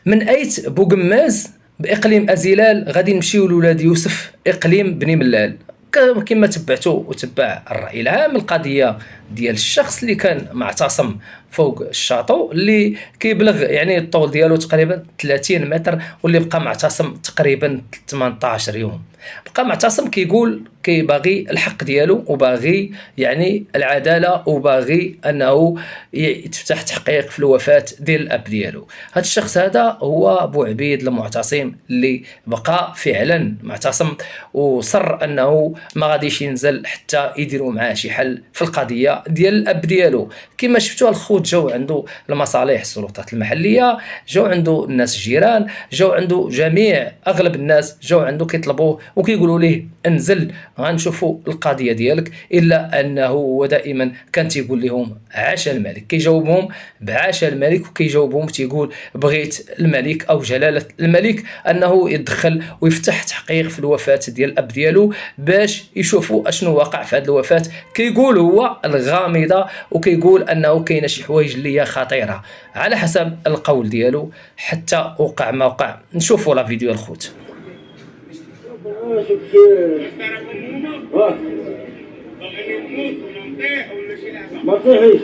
من ايت بوقماز باقليم ازيلال غادي نمشيو لولاد يوسف اقليم بني ملال. كما تبعتوا وتبع الراي العام القضيه ديال الشخص اللي كان معتصم فوق الشاطو اللي كيبلغ يعني الطول ديالو تقريبا 30 متر، واللي بقى معتصم تقريبا 18 يوم. بقى معتصم كيقول باغي الحق ديالو وباغي يعني العداله وباغي انه يتفتح تحقيق في الوفاه ديال الاب ديالو. هذا الشخص هذا هو بوعبيد المعتصم اللي بقى فعلا معتصم وصر انه ما غاديش ينزل حتى يديروا معاه شي حل في القضيه ديال الاب ديالو. كما شفتوا الخوت جاو عنده المصالح السلطات المحليه، جاو عنده الناس الجيران، جاو عنده جميع اغلب الناس جاو عنده كيطلبوه وكيقولوا ليه انزل غنشوفوا القضيه ديالك، الا انه هو دائما كان تيقول لهم عاش الملك، كيجاوبهم بعاش الملك وكيجاوبهم تيقول بغيت الملك او جلاله الملك انه يتدخل ويفتح تحقيق في الوفاه ديال الاب ديالو باش يشوفوا اشنو وقع في هذه الوفاه. كيقول هو الغامضه وكيقول انه كاينه شي حوايج اللي هي خطيره على حسب القول ديالو حتى وقع ما وقع. نشوفوا لا فيديو الخوت. ما تطيحيش ما تطيحيش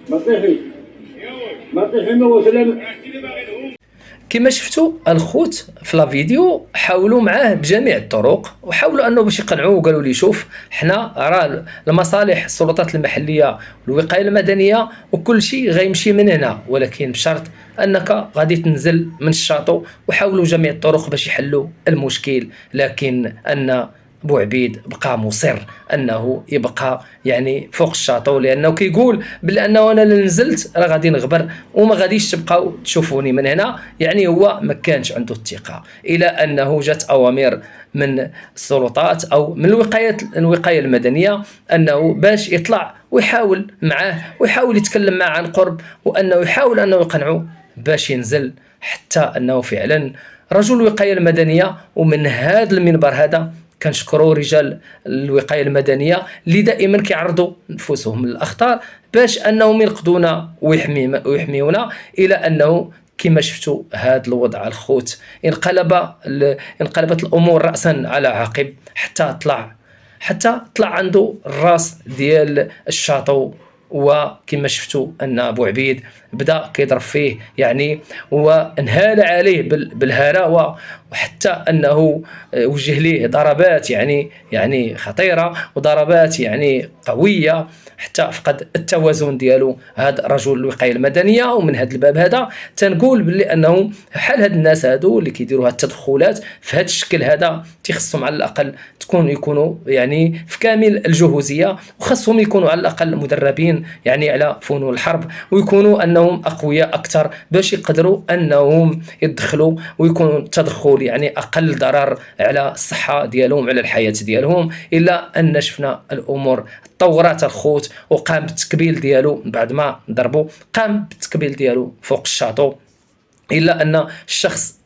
ما تطيحي. كما شفتوا الخوت في لا فيديو حاولوا معاه بجميع الطرق وحاولوا انه باش يقنعوه، وقالوا لي شوف حنا راه المصالح السلطات المحليه والوقايه المدنيه وكل شيء غيمشي من هنا، ولكن بشرط انك غادي تنزل من الشاطو، وحاولوا جميع الطرق باش يحلوا المشكل. لكن ان بوعبيد بقى مصر انه يبقى يعني فوق الشاطو، لانه كيقول بانه انا اللي نزلت راه غادي نغبر وما غاديش تبقاو تشوفوني من هنا. يعني هو ما كانش عنده الثقه، الى انه جات اوامر من السلطات او من الوقايه المدنيه انه باش يطلع ويحاول معاه ويحاول يتكلم معه عن قرب، وانه يحاول انه يقنعه باش ينزل، حتى انه فعلا رجل الوقايه المدنيه. ومن هذا المنبر هذا كنشكروا رجال الوقايه المدنيه اللي دائما كيعرضوا نفوسهم للاخطار باش انهم ينقذونا ويحميونا، الى انه كما شفتوا هذا الوضع الخوت انقلبت الامور راسا على عقب، حتى طلع عنده الراس ديال الشاطو. وكما شفتوا ان بوعبيد بدا كيضرب فيه يعني وانهال عليه بالهراوه، وحتى انه وجه ليه ضربات يعني خطيره وضربات يعني قويه حتى فقد التوازن ديالو هذا رجل الوقايه المدنيه. ومن هذا الباب هذا تنقول باللي انه حال هاد الناس هادو اللي كيديروا هاد التدخلات في هذا الشكل هذا تيخصهم على الاقل يكونوا يعني في كامل الجهوزيه، وخصهم يكونوا على الاقل مدربين يعني على فنون الحرب، ويكونوا انهم اقوياء اكثر باش يقدروا انهم يدخلوا ويكون التدخل يعني اقل ضرر على الصحه ديالهم على الحياه ديالهم. الا ان شفنا الامور تطورات الخوت وقام بالتكبيل ديالو بعد ما ضربوا، قام بالتكبيل ديالو فوق الشاطو، الا ان الشخص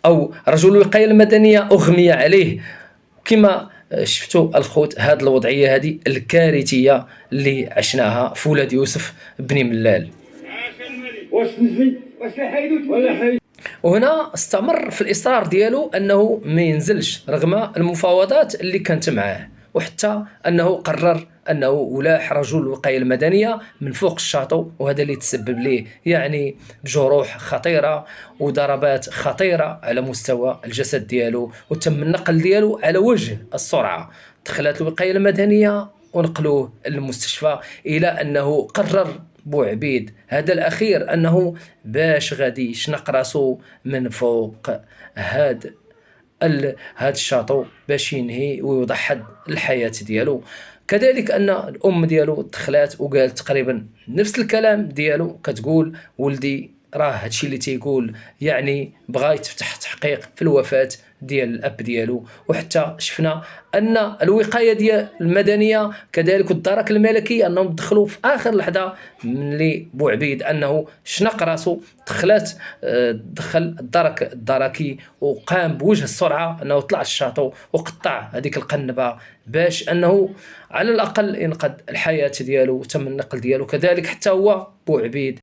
او رجل الوقايه المدنيه اغمي عليه. كما شفتوا الخوت هذه الوضعيه هذه الكارثيه اللي عشناها في ولاد يوسف بني ملال. واش نزل واش حيدو ولا حيد. وهنا استمر في الاصرار ديالو انه ما ينزلش رغم المفاوضات اللي كانت معاه، وحتى انه قرر انه ولاح رجل الوقايه المدنيه من فوق الشاطو، وهذا اللي تسبب ليه يعني بجروح خطيره وضربات خطيره على مستوى الجسد ديالو، وتم النقل ديالو على وجه السرعه. دخلت الوقايه المدنيه ونقلوه للمستشفى، الى انه قرر بوعبيد هذا الاخير انه باش غادي يشنق راسو من فوق هذا الشاطو باش ينهي ويوضع حد الحياه ديالو. كذلك ان الام ديالو دخلات وقالت تقريبا نفس الكلام ديالو، كتقول ولدي راه هادشي اللي تيقول يعني بغا يتفتح تحقيق في الوفاه ديال الاب ديالو. وحتى شفنا ان الوقايه ديال المدنيه كذلك والدرك الملكي انهم دخلوا في اخر لحظه ملي بوعبيد انه شنق راسو، دخل الدرك الدركي وقام بوجه السرعه انه طلع الشاطو وقطع هذيك القنبه باش انه على الاقل ينقذ الحياه ديالو وتم النقل ديالو. كذلك حتى هو بوعبيد